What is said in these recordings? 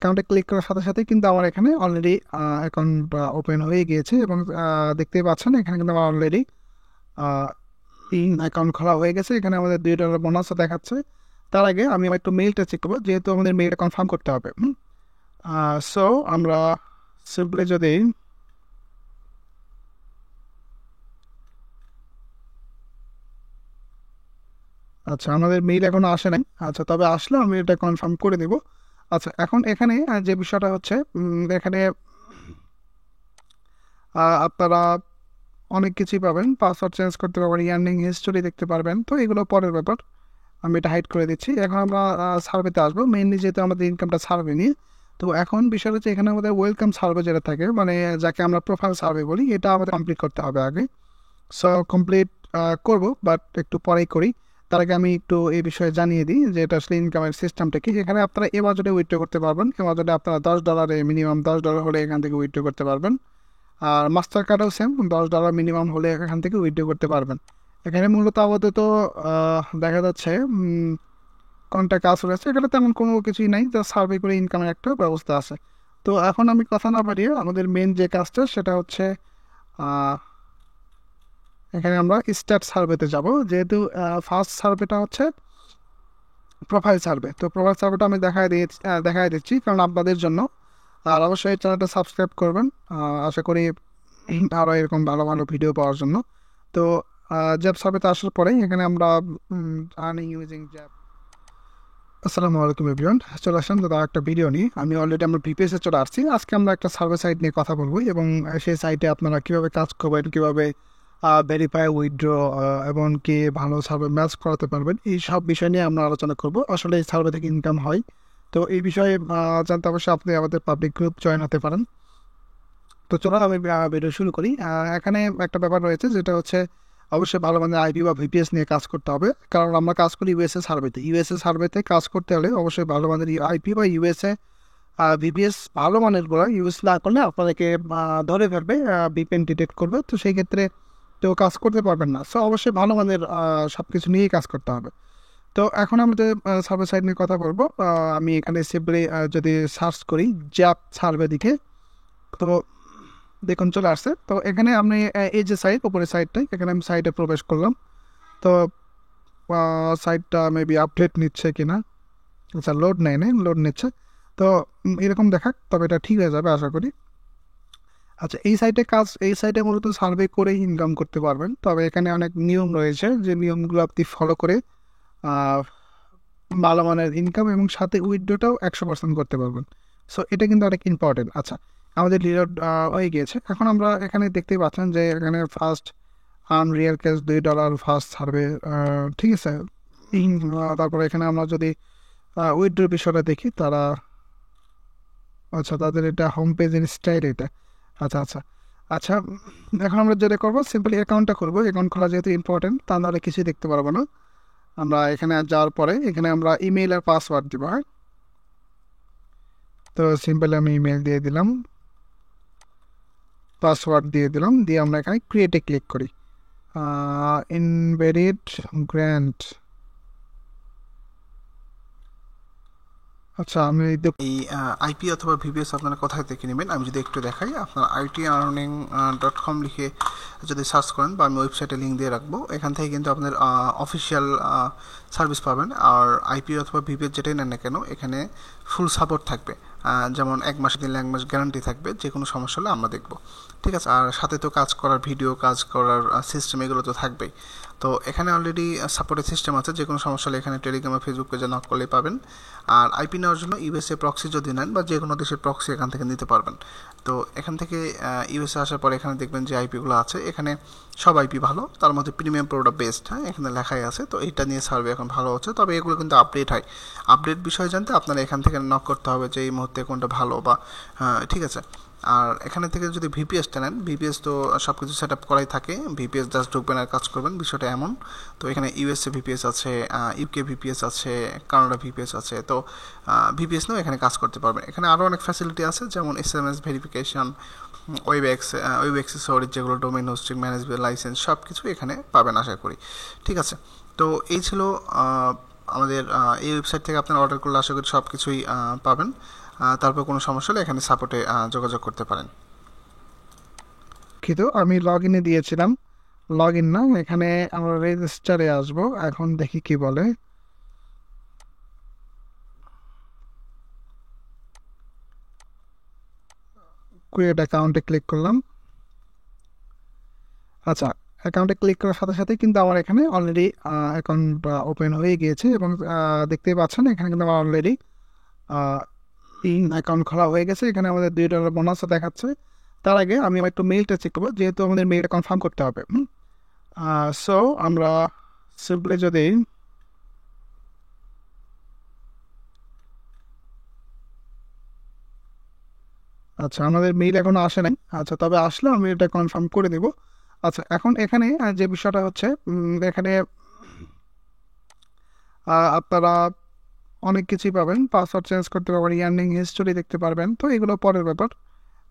অ্যাকাউন্টে ক্লিক করার সাথে সাথে কিন্তু আমার এখানে অলরেডি অ্যাকাউন্ট ওপেন হয়ে গিয়েছে এবং দেখতেই পাচ্ছেন এখানে কিন্তু আমার অলরেডি অ্যাকাউন্ট খোলা হয়ে গেছে। এখানে আমাদের $2 বোনাসও দেখাচ্ছে। তার আগে আমি একটু মেইলটা চেক করবো, যেহেতু আমাদের মেইলটা কনফার্ম করতে হবে। সো আমরা সিম্পলি যদি আচ্ছা, আমাদের মেইল এখনো আসে নাই। আচ্ছা, তবে আসলে আমি এটা কনফার্ম করে দেব। আচ্ছা, এখন এখানে যে বিষয়টা হচ্ছে, এখানে আপনারা অনেক কিছুই পাবেন। পাসওয়ার্ড চেঞ্জ করতে পারবেন, ইয়ার্নিং হিস্টোরি দেখতে পারবেন। তো এগুলো পরের ব্যাপার, আমি এটা হাইড করে দিচ্ছি। এখন আমরা সার্ভেতে আসবো, মেইনলি যেহেতু আমাদের ইনকামটা সার্ভে নিয়ে। তো এখন বিষয় হচ্ছে এখানে আমাদের ওয়েলকাম সার্ভে যেটা থাকে, মানে যাকে আমরা প্রোফাইল সার্ভে বলি, এটা আমাদের কমপ্লিট করতে হবে আগে। সো কমপ্লিট করব, বাট একটু পরেই করি। তার আগে আমি একটু এই বিষয়ে জানিয়ে দিই যে এটা আসলে ইনকামের সিস্টেমটা কি। এখানে আপনারা এমাজনে উইথড্র করতে পারবেন। এমাজনে আপনারা $10 মিনিমাম $10 হলে এখান থেকে উইথড্র করতে পারবেন। আর মাস্টার কার্ডও সেম, $10 মিনিমাম হলে এখান থেকে উইথড্র করতে পারবেন। এখানে মূলত আপাতত দেখা যাচ্ছে কোনটা কাজ রয়েছে, এখানে তেমন কোনো কিছুই নাই, যা সার্ভে করে ইনকামের একটা ব্যবস্থা আছে। তো এখন আমি কথা না বাড়িয়ে আমাদের মেন যে কাজটা সেটা হচ্ছে এখানে আমরা স্টার্ট সার্ভেতে যাব। যেহেতু ফার্স্ট সার্ভেটা হচ্ছে প্রোফাইল সার্ভে, তো প্রোফাইল সার্ভেটা আমি দেখাই দিচ্ছি কারণ আপনাদের জন্য। আর অবশ্যই চ্যানেলটা সাবস্ক্রাইব করবেন, আশা করি আরও এরকম ভালো ভালো ভিডিও পাওয়ার জন্য। তো জ্যাব সার্ভেতে আসার পরে এখানে আমরা আর্নিং ইউজিং জ্যাব। আসসালামু আলাইকুম এভরিওয়ান, চলে আসলাম দাদা একটা ভিডিও নিয়ে। আমি অলরেডি আমরা বিপিএসে চলে আসছি। আজকে আমরা একটা সার্ভে সাইট নিয়ে কথা বলবো এবং সেই সাইটে আপনারা কীভাবে কাজ করবেন, কীভাবে ভেরিফাই উইথড্র এবং কি ভালো সার্ভে ম্যাচ করাতে পারবেন, এই সব বিষয় নিয়ে আমরা আলোচনা করব। আসলে এই সার্ভে থেকে ইনকাম হয়, তো এই বিষয়ে জানতে অবশ্যই আপনি আমাদের পাবলিক গ্রুপ জয়েন হতে পারেন। তো চলো আমি ভিডিও শুরু করি। এখানে একটা ব্যাপার রয়েছে যেটা হচ্ছে অবশ্যই ভালো মানের আইপি বা ভিপিএস নিয়ে কাজ করতে হবে, কারণ আমরা কাজ করি ইউএসএ সার্ভেতে। ইউএসএ সার্ভেতে কাজ করতে হলে অবশ্যই ভালো মানের আইপি বা ইউএসএ ভিপিএস ভালো মানের গুলো ইউজ না করলে আপনাদেরকে ধরে ফেলবে, ভিপিএন ডিটেক্ট করবে। তো সেই ক্ষেত্রে তো কাজ করতে পারবেন না। সো অবশ্যই ভালো মানের সব কিছু নিয়েই কাজ করতে হবে। তো এখন আমরা যে সার্ভে সাইট নিয়ে কথা বলবো, আমি এখানে সিম্পলি যদি সার্চ করি জ্যাব সার্ভে দিকে, তো দেখুন চলে আসছে। তো এখানে আমি এই যে সাইট, উপরের সাইটটাই, এখানে আমি সাইটে প্রবেশ করলাম। তো সাইটটা মেবি আপডেট নিচ্ছে কিনা। আচ্ছা, লোড নেয় লোড নিচ্ছে। তো এরকম দেখাক, তবে এটা ঠিক হয়ে যাবে আশা করি। আচ্ছা, এই সাইটে মূলত সার্ভে করে ইনকাম করতে পারবেন, তবে এখানে অনেক নিয়ম রয়েছে যে নিয়মগুলো আপনি ফলো করে ভালো মানের ইনকাম এবং সাথে উইথড্রটাও 100% করতে পারবেন। সো এটা কিন্তু অনেক ইম্পর্টেন্ট। আচ্ছা, আমাদের রিলোড হয়ে গিয়েছে। এখন আমরা এখানে দেখতেই পাচ্ছেন যে এখানে first real cash $2 first survey, ঠিক আছে। তারপরে এখানে আমরা যদি উইথড্রোর বিষয়টা দেখি, তারা আচ্ছা তাদের এটা হোম পেজের স্টাইল এটা। আচ্ছা আচ্ছা আচ্ছা, এখন আমরা যেটা করবো সিম্পলি অ্যাকাউন্টটা করবো। অ্যাকাউন্ট খোলা যেহেতু ইম্পর্টেন্ট, তা নাহলে কিছুই দেখতে পারবো না। আমরা এখানে যাওয়ার পরে এখানে আমরা ইমেইল আর পাসওয়ার্ড দিব। হ্যাঁ, তো সিম্পলি আমি ইমেল দিয়ে দিলাম, পাসওয়ার্ড দিয়ে দিলাম, দিয়ে আমরা এখানে ক্রিয়েটে ক্লিক করি। Invalid grant. আচ্ছা, আমি এই আইপি অথবা ভিপিএস আপনারা কোথায় থেকে নেবেন আমি যদি একটু দেখাই, আপনার ITearning.com লিখে যদি সার্চ করেন, বা আমি ওয়েবসাইটে লিঙ্ক দিয়ে রাখবো, এখান থেকে কিন্তু আপনার অফিসিয়াল সার্ভিস পাবেন। আর আইপি অথবা ভিপিএস যেটাই নেন না কেন, এখানে ফুল সাপোর্ট থাকবে। যেমন 1 মাস দিলে 1 মাস গ্যারান্টি থাকবে, যে কোনো সমস্যা হলে আমরা দেখবো। ঠিক আছে, আর সাথে তো কাজ করার ভিডিও, কাজ করার সিস্টেম, এগুলো তো থাকবেই। তো এখানে অলরেডি সাপোর্টের সিস্টেম আছে, যে কোনো সমস্যা হলে এখানে টেলিগ্রাম বা ফেসবুক পেজে নক করলেই পাবেন। আর আইপি নেওয়ার জন্য ইউএসএ প্রক্সি যদি নেন, বা যে কোনো দেশের প্রক্সি এখান থেকে নিতে পারবেন। তো এখান থেকে ইউএসএ আসার পরে এখানে দেখবেন যে আইপিগুলো আছে, এখানে সব আইপি ভালো, তার মধ্যে প্রিমিয়াম প্রোটা বেস্ট। হ্যাঁ, এখানে লেখাই আছে। তো এটা নিয়ে সার্ভে এখন ভালো হচ্ছে, তবে এগুলো কিন্তু আপডেট হয়। আপডেট বিষয়ে জানতে আপনারা এখান থেকে নক করতে হবে যে এই মুহূর্তে কোনটা ভালো, বা ঠিক আছে। আর এখানে থেকে যদি ভিপিএসটা নেন, ভিপিএস তো সব কিছু সেট আপ করাই থাকে, ভিপিএস জাস্ট ঢুকবেন আর কাজ করবেন, বিষয়টা এমন। তো এখানে ইউএসএ ভিপিএস আছে, ইউকে ভিপিএস আছে, কানাডা ভিপিএস আছে। তো ভিপিএস নিয়েও এখানে কাজ করতে পারবেন। এখানে আরও অনেক ফ্যাসিলিটি আছে, যেমন SMS ভেরিফিকেশন, ওয়েব অ্যাক্সেসরিজ, যেগুলো ডোমেইন হোস্টিং, ম্যানেজমেন্ট লাইসেন্স, সব কিছু এখানে পাবেন আশা করি। ঠিক আছে, তো এই ছিল আমাদের এই ওয়েবসাইট থেকে আপনারা অর্ডার করলে আশা করি সব কিছুই পাবেন। তারপর কোনো সমস্যা হলে এখানে সাপোর্টে যোগাযোগ করতে পারেন। কিন্তু আমি লগ ইনে দিয়েছিলাম, লগ ইন না, এখানে আমরা রেজিস্টারে আসবো। এখন দেখি কি বলে। ক্রিয়েট অ্যাকাউন্টে ক্লিক করলাম। আচ্ছা, অ্যাকাউন্টে ক্লিক করার সাথে সাথে কিন্তু আমার এখানে অলরেডি অ্যাকাউন্ট ওপেন হয়ে গিয়েছে এবং দেখতেই পাচ্ছেন এখানে কিন্তু আমার অলরেডি অ্যাকাউন্ট খোলা হয়ে গেছে। এখানে আমাদের $2 বোনাসও দেখাচ্ছে। তার আগে আমি আমার একটু মেইলটা চেক করবো, যেহেতু আমাদের মেইলটা কনফার্ম করতে হবে। সো আমরা সিম্পলি যদি আচ্ছা, আমাদের মেইল এখনো আসে নাই। আচ্ছা, তবে আসলে আমি এটা কনফার্ম করে দেব। আচ্ছা, এখন এখানে যে বিষয়টা হচ্ছে, এখানে আপনারা অনেক কিছুই পাবেন। পাসওয়ার্ড চেঞ্জ করতে পারবেন, ইয়ার্নিং হিস্টোরি দেখতে পারবেন। তো এগুলো পরের ব্যাপার,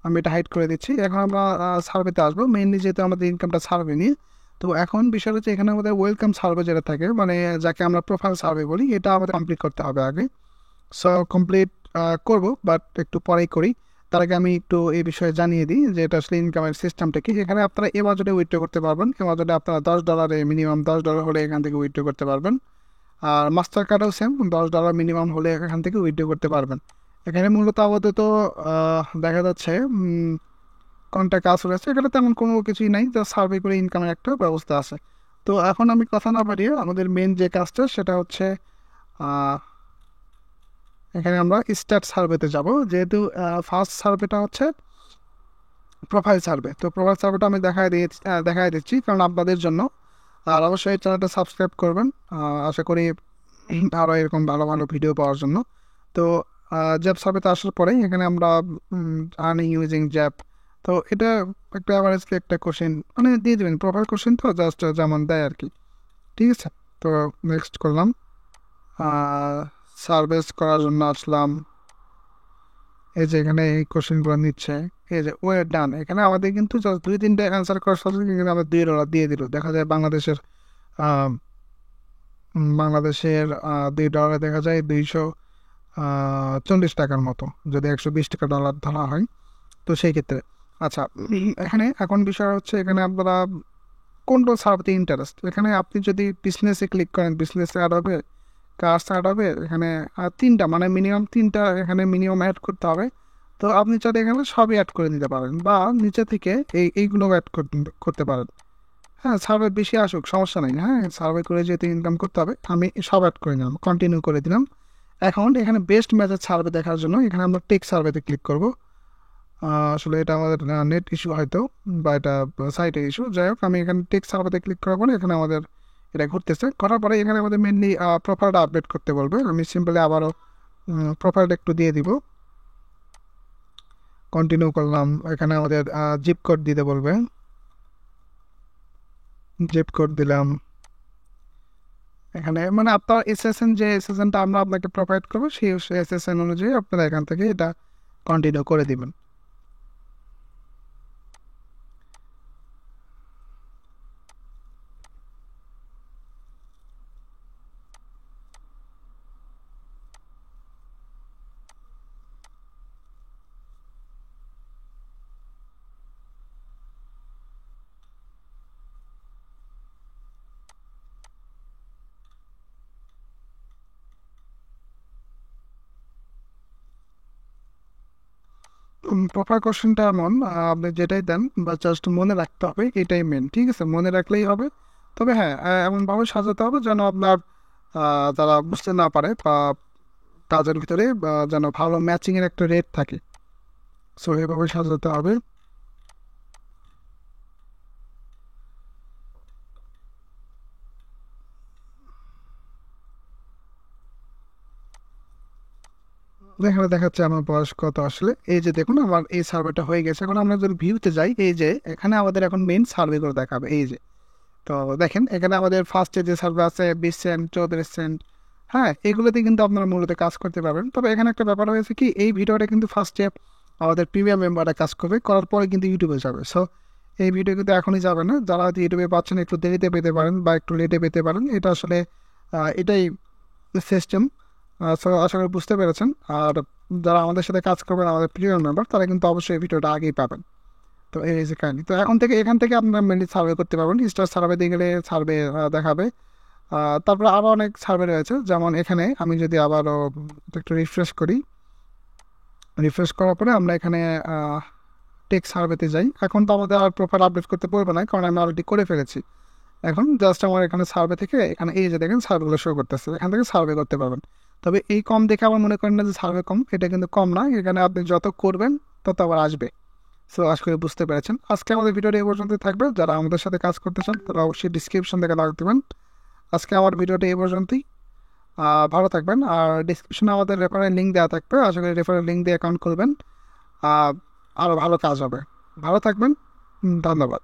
আমি এটা হাইড করে দিচ্ছি। এখন আমরা সার্ভেতে আসবো, মেইনলি যেহেতু আমাদের ইনকামটা সার্ভে নিয়ে। তো এখন বিষয় হচ্ছে এখানে আমাদের ওয়েলকাম সার্ভে যেটা থাকে, মানে যাকে আমরা প্রোফাইল সার্ভে বলি, এটা আমাদের কমপ্লিট করতে হবে আগে। সো কমপ্লিট করব, বাট একটু পরেই করি। তার আগে আমি একটু এই বিষয়ে জানিয়ে দিই যে এটা আসলে ইনকামের সিস্টেমটা কি। এখানে আপনারা এমাজনে উইথড্র করতে পারবেন। এমাজনে আপনারা $10 মিনিমাম $10 হলে এখান থেকে উইথড্র করতে পারবেন। আর মাস্টার কার্ডও সেম, $10 মিনিমাম হলে এখান থেকে উইথড্র করতে পারবেন। এখানে মূলত আপাতত দেখা যাচ্ছে কোনটা কাজ রয়েছে, এখানে তেমন কোনো কিছুই নাই, যা সার্ভে করে ইনকামের একটা ব্যবস্থা আছে। তো এখন আমি কথা না বাড়িয়ে আমাদের মেন যে কাজটা সেটা হচ্ছে এখানে আমরা স্টার্ট সার্ভেতে যাব। যেহেতু ফার্স্ট সার্ভেটা হচ্ছে প্রোফাইল সার্ভে, তো প্রোফাইল সার্ভেটা আমি দেখাই দিচ্ছি কারণ আপনাদের জন্য। আর অবশ্যই চ্যানেলটা সাবস্ক্রাইব করবেন, আশা করি আরও এরকম ভালো ভালো ভিডিও পাওয়ার জন্য। তো জ্যাপ সার্ভেতে আসার পরে এখানে আমরা আর্নিং ইউজিং জ্যাপ, তো এটা একটা অ্যাভারেজলি একটা কোশ্চেন মানে দিয়ে দেবেন, প্রোফাইল কোশ্চেন তো জাস্ট যেমন দেয় আর কি। ঠিক আছে, তো নেক্সট করলাম, সার্ভেস করার জন্য আসলাম। এই যে এখানে এই কোশ্চেনগুলো নিচ্ছে, এই যে ওয়ে ডান, এখানে আমাদের কিন্তু জাস্ট 2-3টে অ্যান্সার করার সাথে কিন্তু আমাদের $2 দিয়ে দিল। দেখা যায় বাংলাদেশের $2 দেখা যায় 240 টাকার মতো, যদি 120 টাকা ডলার ধরা হয়, তো সেই ক্ষেত্রে। আচ্ছা, এখানে এখন বিষয় হচ্ছে এখানে আপনারা কোনটা সার্ভেতে ইন্টারেস্ট। এখানে আপনি যদি বিজনেসে ক্লিক করেন, বিজনেসে অ্যাড হবে, কার স্টার্ট হবে, এখানে 3টা মানে মিনিমাম 3টা এখানে মিনিমাম অ্যাড করতে হবে। তো আপনি চাইলে এখানে সবই অ্যাড করে দিতে পারেন বা নিচে থেকে এইগুলো অ্যাড করতে পারেন। হ্যাঁ, সার্ভে বেশি আসুক সমস্যা নেই। হ্যাঁ, সার্ভে করে যেহেতু ইনকাম করতে হবে, আমি সব অ্যাড করে নিলাম, কন্টিনিউ করে দিলাম। এখন এখানে বেস্ট ম্যাচের সার্ভে দেখার জন্য এখানে আমরা টেক সার্ভেতে ক্লিক করব। আসলে এটা আমাদের নেট ইস্যু হয়তো, বা এটা সাইটের ইস্যু, যাই হোক। আমি এখানে টেক সার্ভেতে ক্লিক করার পরে এখানে আমাদের এটা ঘুরতেছে, করার পরে এখানে আমাদের মেনলি প্রোফাইলটা আপডেট করতে বলবে। আমি সিম্পলি আবারও প্রোফাইলটা একটু দিয়ে দিব, কন্টিনিউ করলাম। এখানে আমাদের জিপ কোড দিতে বলবে, জিপ কোড দিলাম। এখানে মানে আপনার এসএসএন, যে এসএসএনটা আমরা আপনাকে প্রোভাইড করবো, সেই এসএসএন অনুযায়ী আপনারা এখান থেকে এটা কন্টিনিউ করে দিবেন। প্রপার কোশ্চেনটা এমন, আপনি যেটাই দেন বা জাস্ট মনে রাখতে হবে, এটাই মেন। ঠিক আছে, মনে রাখলেই হবে। তবে হ্যাঁ, এমনভাবে সাজাতে হবে যেন আপনার যারা বুঝতে না পারে বা কাজের ভিতরে যেন ভালো ম্যাচিংয়ের একটা রেট থাকে। সো এভাবে সাজাতে হবে। এখানে দেখাচ্ছে আমার বয়স কত। আসলে এই যে দেখুন আমার এই সার্ভেটা হয়ে গেছে। এখন আমরা যদি ভিউতে যাই, এই যে এখানে আমাদের এখন মেন সার্ভেগুলো দেখাবে। এই যে, তো দেখেন এখানে আমাদের ফার্স্টে যে সার্ভে আছে 20 সেন্ট, 34 সেন্ট। হ্যাঁ, এগুলোতে কিন্তু আপনারা মূলত কাজ করতে পারবেন। তবে এখানে একটা ব্যাপার হয়েছে কি, এই ভিডিওটা কিন্তু ফার্স্টে আমাদের প্রিমিয়াম মেম্বাররা কাজ করবে, করার পরে কিন্তু ইউটিউবে যাবে। সো এই ভিডিও কিন্তু এখনই যাবে না। যারা হয়তো ইউটিউবে পাচ্ছেন একটু দেরিতে পেতে পারেন বা একটু লেটে পেতে পারেন, এটা আসলে এটাই সিস্টেম। সো আশা করি বুঝতে পেরেছেন। আর যারা আমাদের সাথে কাজ করবেন, আমাদের প্রিমিয়াম মেম্বার, তারা কিন্তু অবশ্যই এই ভিডিওটা আগেই পাবেন। তো এই যে কাহিনি। তো এখান থেকে আপনারা মেনলি সার্ভে করতে পারবেন। স্টার সার্ভে দিয়ে গেলে সার্ভে দেখাবে। তারপরে আরও অনেক সার্ভে রয়েছে, যেমন এখানে আমি যদি আবারও একটু রিফ্রেশ করি, রিফ্রেশ করার পরে আমরা এখানে টেক সার্ভেতে যাই। এখন তো আমাদের আর প্রোফাইল আপডেট করতে পারবো না, কারণ আমি অলরেডি করে ফেলেছি। এখন জাস্ট আমার এখানে সার্ভে থেকে এখানে এই যে দেখেন সার্ভেগুলো শো করতেছে, এখান থেকে সার্ভে করতে পারবেন। তবে এই কম দেখে আমার মনে করেন না যে সার্ভে কম, এটা কিন্তু কম না। এখানে আপনি যত করবেন তত আবার আসবে। সো আশা করি বুঝতে পেরেছেন। আজকে আমাদের ভিডিওটা এই পর্যন্ত থাকবে। যারা আমাদের সাথে কাজ করতে চান তারা অবশ্যই ডিসক্রিপশন থেকে লাগ দেবেন। আজকে আমার ভিডিওটা এই পর্যন্তই। ভালো থাকবেন। আর ডিসক্রিপশনে আমাদের রেফারেল লিঙ্ক দেওয়া থাকবে, আশা করি রেফারেল লিঙ্ক দিয়ে অ্যাকাউন্ট খুলবেন। আরও ভালো কাজ হবে। ভালো থাকবেন। ধন্যবাদ।